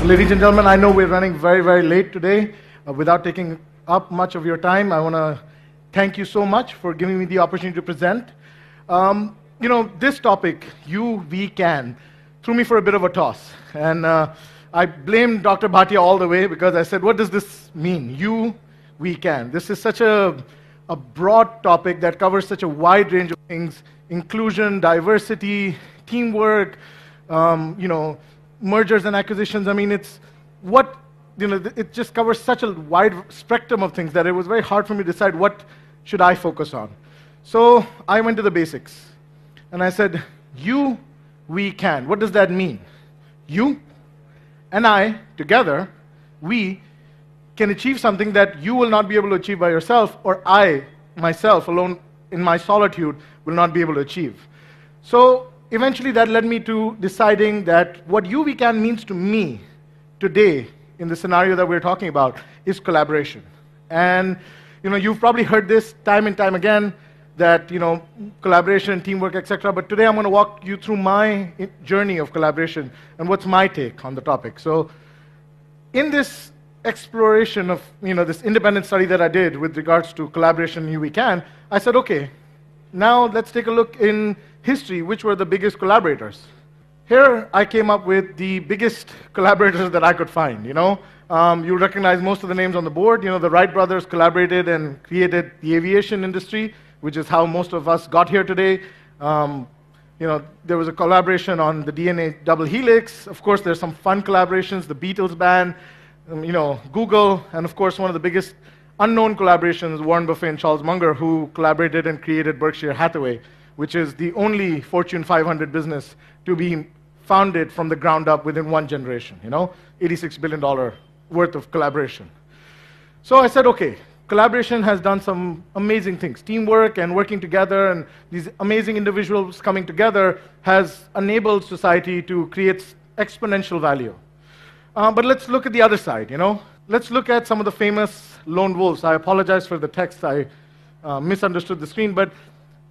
Ladies and gentlemen, I know we're running very, very late today. Without taking up much of your time, I want to thank you so much for giving me the opportunity to present. This topic, you, we, can, threw me for a bit of a toss. And I blamed Dr. Bhatia all the way because I said, what does this mean? You, we, can. This is such a broad topic that covers such a wide range of things: inclusion, diversity, teamwork, mergers and acquisitions. I mean, it just covers such a wide spectrum of things that it was very hard for me to decide what should I focus on. So I went to the basics, and I said, you, we, can. What does that mean? You and I, together, we can achieve something that you will not be able to achieve by yourself, or I, myself, alone in my solitude, will not be able to achieve. So eventually that led me to deciding that what you, we, can means to me today, in the scenario that we're talking about, is collaboration. And you've probably heard this time and time again, that collaboration, teamwork, etc. But today I'm going to walk you through my journey of collaboration and what's my take on the topic. So in this exploration of this independent study that I did with regards to collaboration, you, we, can, I said, okay, now let's take a look in history, which were the biggest collaborators. Here I came up with the biggest collaborators that I could find. You'll recognize most of the names on the board. The Wright brothers collaborated and created the aviation industry, which is how most of us got here today. There was a collaboration on the DNA double helix. Of course, there's some fun collaborations, the Beatles band, Google, and of course, one of the biggest unknown collaborations, Warren Buffett and Charles Munger, who collaborated and created Berkshire Hathaway, which is the only Fortune 500 business to be founded from the ground up within one generation, $86 billion worth of collaboration. So I said, okay, collaboration has done some amazing things. Teamwork and working together and these amazing individuals coming together has enabled society to create exponential value. But let's look at the other side, Let's look at some of the famous lone wolves. I apologize for the text. I misunderstood the screen, but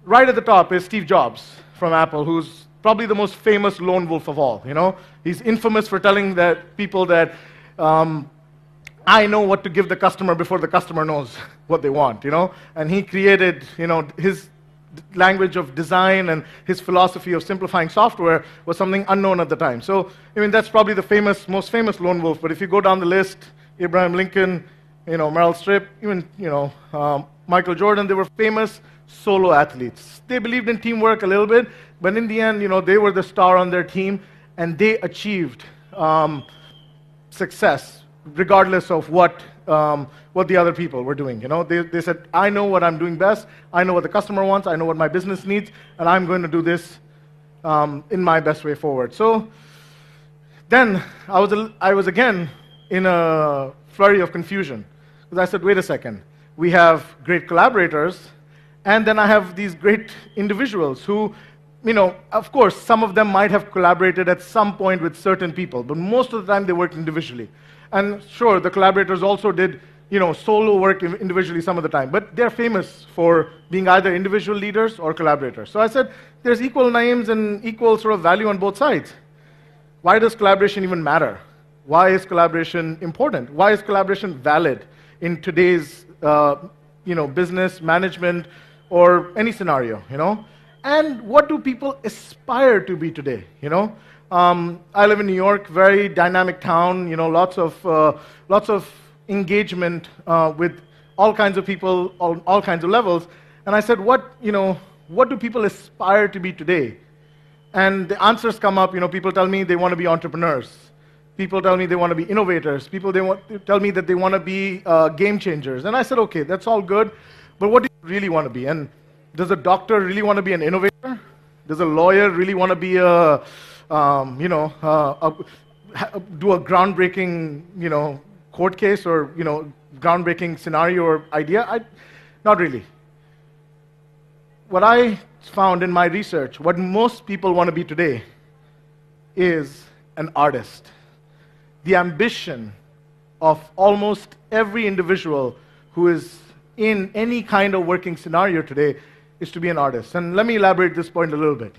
right at the top is Steve Jobs from Apple, who's probably the most famous lone wolf of all. He's infamous for telling people that I know what to give the customer before the customer knows what they want. And he created, his language of design and his philosophy of simplifying software was something unknown at the time. So, that's probably the most famous lone wolf. But if you go down the list, Abraham Lincoln, Meryl Streep, even Michael Jordan, they were famous solo athletes. They believed in teamwork a little bit, but in the end, they were the star on their team, and they achieved success regardless of what the other people were doing. They said, I know what I'm doing best, I know what the customer wants, I know what my business needs, and I'm going to do this in my best way forward. So then I was again in a flurry of confusion, because I said, wait a second, we have great collaborators, and then I have these great individuals who, of course, some of them might have collaborated at some point with certain people, but most of the time they worked individually. And sure, the collaborators also did, solo work individually some of the time, but they're famous for being either individual leaders or collaborators. So I said, there's equal names and equal sort of value on both sides. Why does collaboration even matter? Why is collaboration important? Why is collaboration valid in today's, business, management, or any scenario, And what do people aspire to be today, I live in New York, very dynamic town, lots of engagement with all kinds of people, all kinds of levels. And I said, what do people aspire to be today? And the answers come up, people tell me they want to be entrepreneurs. People tell me they want to be innovators. People tell me that they want to be game changers. And I said, okay, that's all good, but what do you really want to be? And does a doctor really want to be an innovator? Does a lawyer really want to be do a groundbreaking, court case or, groundbreaking scenario or idea? Not really. What I found in my research, what most people want to be today is an artist. The ambition of almost every individual who is in any kind of working scenario today is to be an artist. And let me elaborate this point a little bit.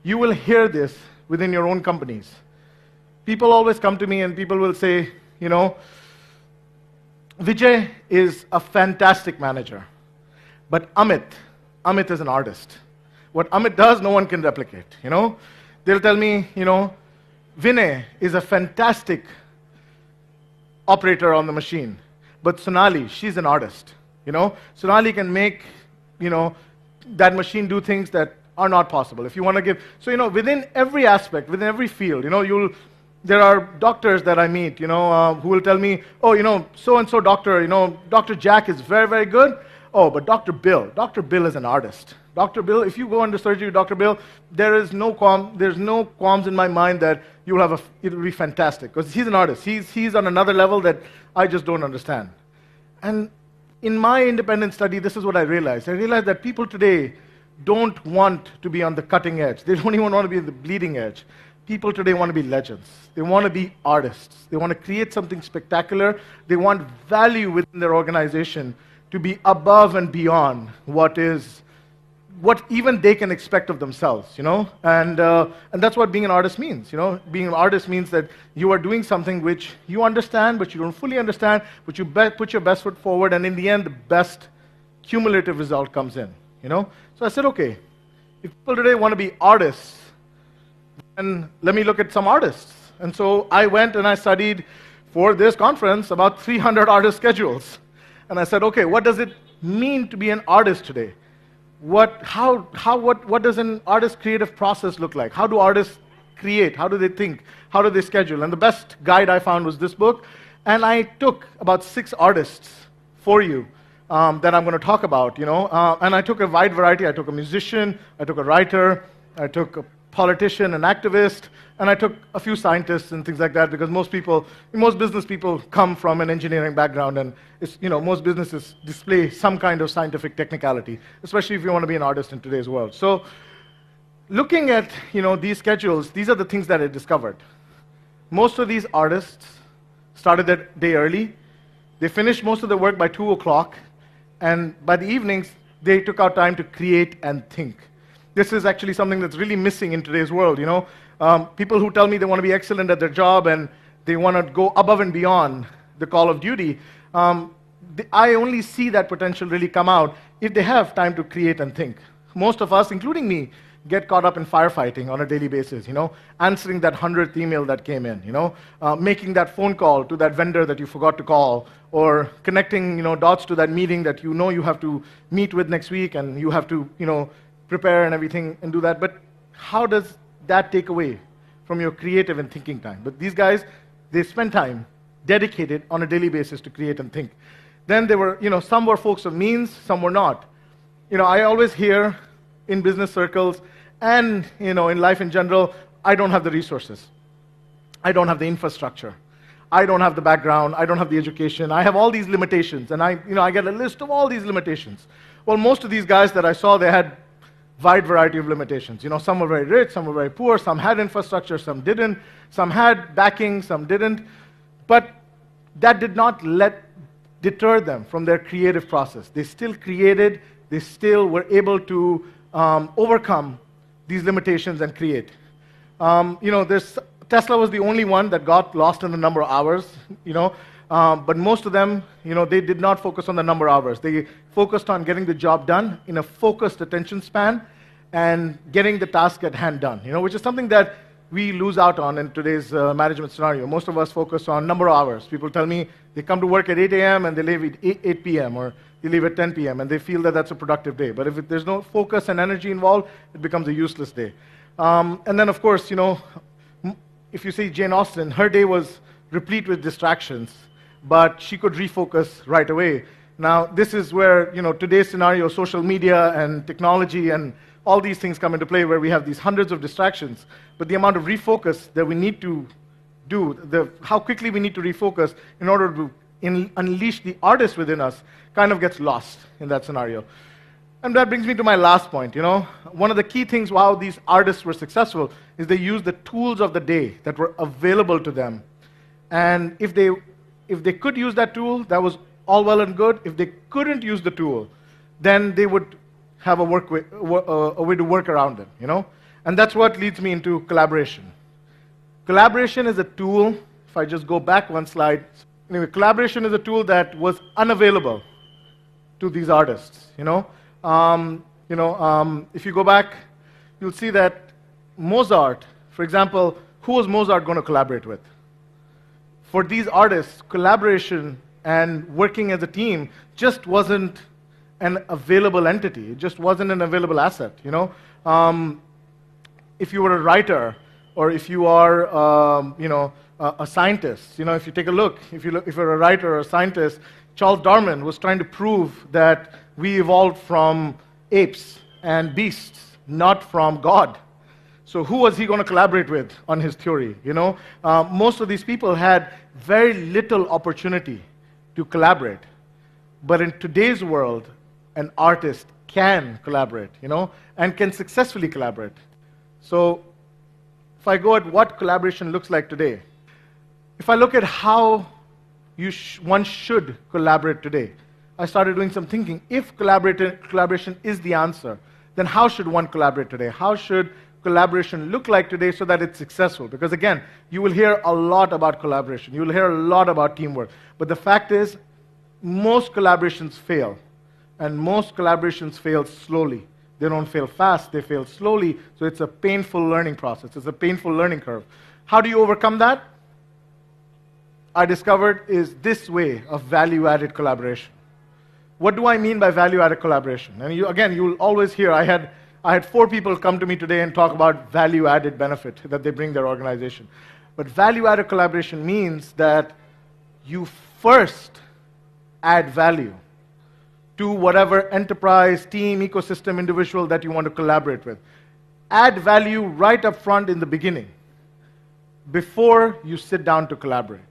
You will hear this within your own companies. People always come to me and people will say, Vijay is a fantastic manager, but Amit is an artist. What Amit does, no one can replicate, They'll tell me, Vinay is a fantastic operator on the machine, but Sonali, she's an artist, Sonali can make, that machine do things that are not possible. If you want to give, so, within every aspect, within every field, there are doctors that I meet, who will tell me, oh, so-and-so doctor, Dr. Jack is very, very good. Oh, but Dr. Bill is an artist. Dr. Bill, if you go into surgery with Dr. Bill, there's no qualms in my mind that it'll be fantastic, because he's an artist. He's on another level that I just don't understand. And in my independent study, this is what I realized. I realized that people today don't want to be on the cutting edge. They don't even want to be at the bleeding edge. People today want to be legends. They want to be artists. They want to create something spectacular. They want value within their organization to be above and beyond what even they can expect of themselves, And that's what being an artist means, Being an artist means that you are doing something which you understand, but you don't fully understand, but you put your best foot forward, and in the end, the best cumulative result comes in, So I said, okay, if people today want to be artists, then let me look at some artists. And so I went and I studied for this conference about 300 artist schedules. And I said, okay, what does it mean to be an artist today? What does an artist's creative process look like? How do artists create? How do they think? How do they schedule? And the best guide I found was this book. And I took about 6 artists for you that I'm going to talk about, And I took a wide variety. I took a musician, I took a writer, I took a politician, an activist, and I took a few scientists and things like that, because most business people come from an engineering background, and most businesses display some kind of scientific technicality, especially if you want to be an artist in today's world. So looking at these schedules, these are the things that I discovered. Most of these artists started their day early. They finished most of the work by 2 o'clock, and by the evenings, they took out time to create and think. This is actually something that's really missing in today's world, People who tell me they want to be excellent at their job and they want to go above and beyond the call of duty, I only see that potential really come out if they have time to create and think. Most of us, including me, get caught up in firefighting on a daily basis, answering that 100th email that came in, making that phone call to that vendor that you forgot to call, or connecting, dots to that meeting that you have to meet with next week, and you have to, prepare and everything and do that. But how does that take away from your creative and thinking time? But these guys, they spend time dedicated on a daily basis to create and think. Then there were, some were folks of means, some were not. I always hear in business circles and, in life in general, I don't have the resources. I don't have the infrastructure. I don't have the background. I don't have the education. I have all these limitations. And I get a list of all these limitations. Well, most of these guys that I saw, they had wide variety of limitations. Some were very rich, some were very poor, some had infrastructure, some didn't, some had backing, some didn't. But that did not deter them from their creative process. They still created, they still were able to overcome these limitations and create. Tesla was the only one that got lost in the number of hours, but most of them, they did not focus on the number of hours. They focused on getting the job done in a focused attention span and getting the task at hand done, which is something that we lose out on in today's management scenario. Most of us focus on number of hours. People tell me they come to work at 8 a.m. and they leave at 8 p.m. or they leave at 10 p.m. and they feel that that's a productive day. But if there's no focus and energy involved, it becomes a useless day. And then, of course, if you see Jane Austen, her day was replete with distractions, but she could refocus right away. Now, this is where, today's scenario, social media and technology and all these things come into play, where we have these hundreds of distractions, but the amount of refocus that we need to do, how quickly we need to refocus in order to unleash the artist within us kind of gets lost in that scenario. And that brings me to my last point. One of the key things how these artists were successful is they used the tools of the day that were available to them. And if they could use that tool, that was all well and good. If they couldn't use the tool, then they would have a way to work around it, And that's what leads me into collaboration. Collaboration is a tool. If I just go back one slide. Anyway, collaboration is a tool that was unavailable to these artists. If you go back, you'll see that Mozart, for example, who was Mozart going to collaborate with? For these artists, collaboration and working as a team just wasn't an available entity. It just wasn't an available asset. If you were a writer, or if you are, a scientist, if you take a look, if you're a writer or a scientist, Charles Darwin was trying to prove that we evolved from apes and beasts, not from God. So who was he going to collaborate with on his theory? Most of these people had very little opportunity to collaborate. But in today's world, an artist can collaborate, and can successfully collaborate. So if I go at what collaboration looks like today, if I look at how one should collaborate today, I started doing some thinking. If collaboration is the answer, then how should one collaborate today? How should collaboration look like today so that it's successful? Because again, you will hear a lot about collaboration. You will hear a lot about teamwork. But the fact is, most collaborations fail. And most collaborations fail slowly. They don't fail fast, they fail slowly. So it's a painful learning process. It's a painful learning curve. How do you overcome that? I discovered is this way of value-added collaboration. What do I mean by value-added collaboration? And you'll always hear, I had 4 people come to me today and talk about value-added benefit that they bring their organization. But value-added collaboration means that you first add value to whatever enterprise, team, ecosystem, individual that you want to collaborate with. Add value right up front in the beginning, before you sit down to collaborate.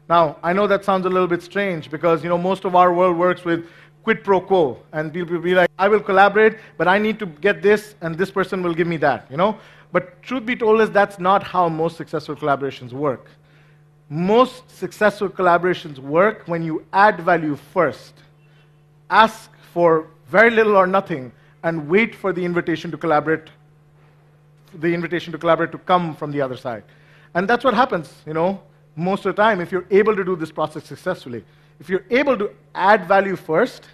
Now, I know that sounds a little bit strange because most of our world works with quid pro quo, and people will be like, I will collaborate, but I need to get this, and this person will give me that. But truth be told is that's not how most successful collaborations work. Most successful collaborations work when you add value first, ask for very little or nothing, and wait for the invitation to collaborate to come from the other side. And that's what happens, most of the time, if you're able to do this process successfully. If you're able to add value first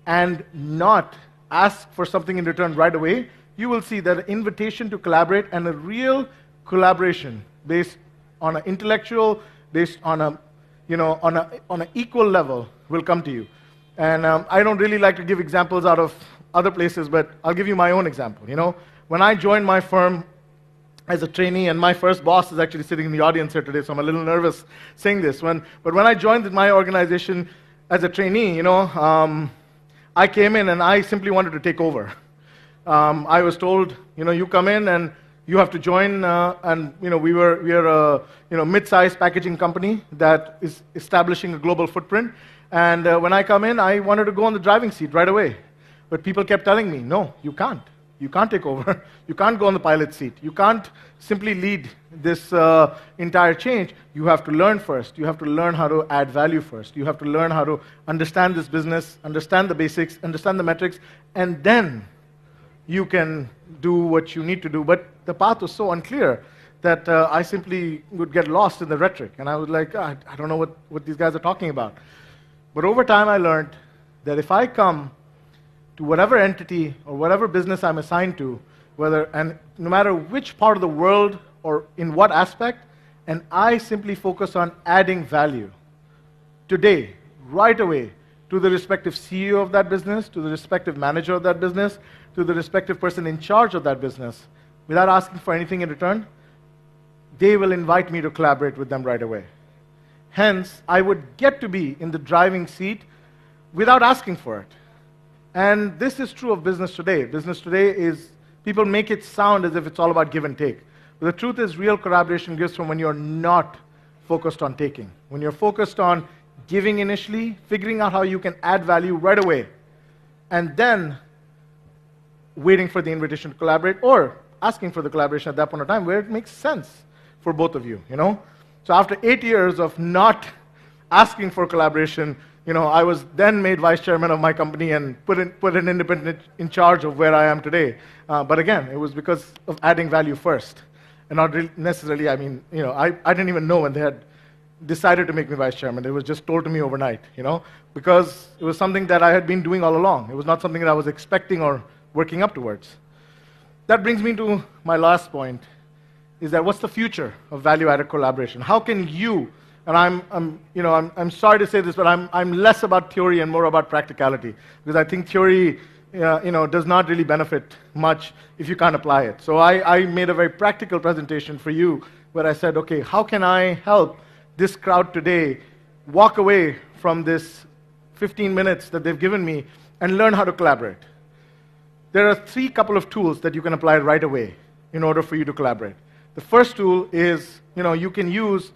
and not ask for something in return right away, you will see that an invitation to collaborate and a real collaboration based on an intellectual, based on on an equal level will come to you. And I don't really like to give examples out of other places, but I'll give you my own example. When I joined my firm as a trainee, and my first boss is actually sitting in the audience here today, so I'm a little nervous saying this. But when I joined my organization as a trainee, I came in and I simply wanted to take over. I was told, you come in and you have to join, and we are a mid-sized packaging company that is establishing a global footprint. And when I come in, I wanted to go on the driving seat right away. But people kept telling me, no, you can't. You can't take over. You can't go on the pilot seat. You can't simply lead this entire change. You have to learn first. You have to learn how to add value first. You have to learn how to understand this business, understand the basics, understand the metrics, and then you can do what you need to do. But the path was so unclear that I simply would get lost in the rhetoric. And I was like, I don't know what these guys are talking about. But over time, I learned that if I come to whatever entity or whatever business I'm assigned to, no matter which part of the world or in what aspect, and I simply focus on adding value today, right away, to the respective CEO of that business, to the respective manager of that business, to the respective person in charge of that business, without asking for anything in return, they will invite me to collaborate with them right away. Hence, I would get to be in the driving seat without asking for it. And this is true of business today. Business today is, people make it sound as if it's all about give and take. But the truth is, real collaboration gives from when you're not focused on taking. When you're focused on giving initially, figuring out how you can add value right away, and then waiting for the invitation to collaborate, or asking for the collaboration at that point in time where it makes sense for both of you, So after 8 years of not asking for collaboration, I was then made vice chairman of my company and put an independent in charge of where I am today. But again, it was because of adding value first. And not really necessarily, I mean, I didn't even know when they had decided to make me vice chairman. It was just told to me overnight, because it was something that I had been doing all along. It was not something that I was expecting or working up towards. That brings me to my last point, is that what's the future of value-added collaboration? How can you, and I'm sorry to say this, but I'm less about theory and more about practicality, because I think theory does not really benefit much if you can't apply it. So I made a very practical presentation for you where I said, okay, how can I help this crowd today walk away from this 15 minutes that they've given me and learn how to collaborate? There are couple of tools that you can apply right away in order for you to collaborate. The first tool is, you can use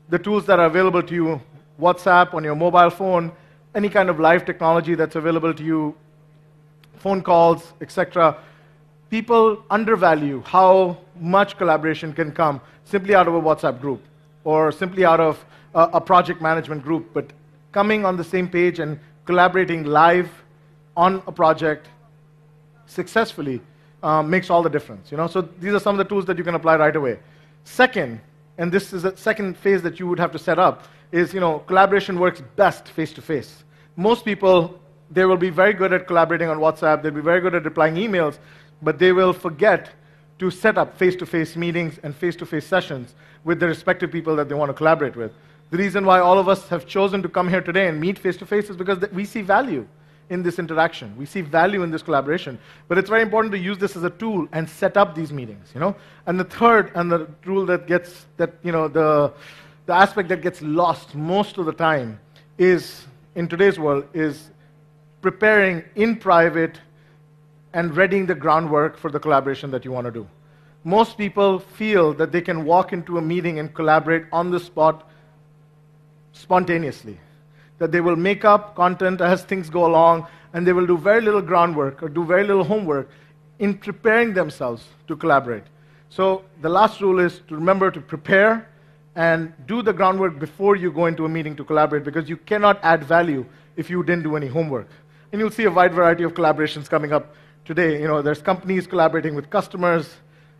the tools that are available to you, WhatsApp on your mobile phone, any kind of live technology that's available to you, phone calls, etc. People undervalue how much collaboration can come simply out of a WhatsApp group or simply out of a project management group, but coming on the same page and collaborating live on a project successfully makes all the difference. So these are some of the tools that you can apply right away. Second, and this is the second phase that you would have to set up, is collaboration works best face-to-face. Most people, they will be very good at collaborating on WhatsApp, they'll be very good at replying emails, but they will forget to set up face-to-face meetings and face-to-face sessions with the respective people that they want to collaborate with. The reason why all of us have chosen to come here today and meet face-to-face is because we see value in this interaction. We see value in this collaboration. But it's very important to use this as a tool and set up these meetings. And the third, and the rule that gets, the aspect that gets lost most of the time is, in today's world, is preparing in private and readying the groundwork for the collaboration that you want to do. Most people feel that they can walk into a meeting and collaborate on the spot spontaneously, that they will make up content as things go along, and they will do very little groundwork or do very little homework in preparing themselves to collaborate. So the last rule is to remember to prepare and do the groundwork before you go into a meeting to collaborate, because you cannot add value if you didn't do any homework. And you'll see a wide variety of collaborations coming up today. There's companies collaborating with customers.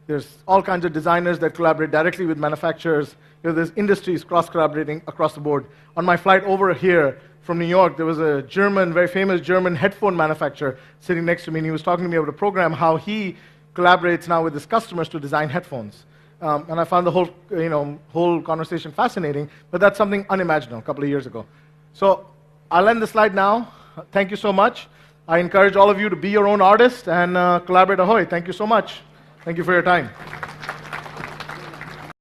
There's all kinds of designers that collaborate directly with manufacturers. There's industries cross-collaborating across the board. On my flight over here from New York, there was a very famous German headphone manufacturer sitting next to me, and he was talking to me about a program, how he collaborates now with his customers to design headphones. And I found the whole conversation fascinating, but that's something unimaginable a couple of years ago. So I'll end the slide now. Thank you so much. I encourage all of you to be your own artist and collaborate ahoy. Thank you so much. Thank you for your time.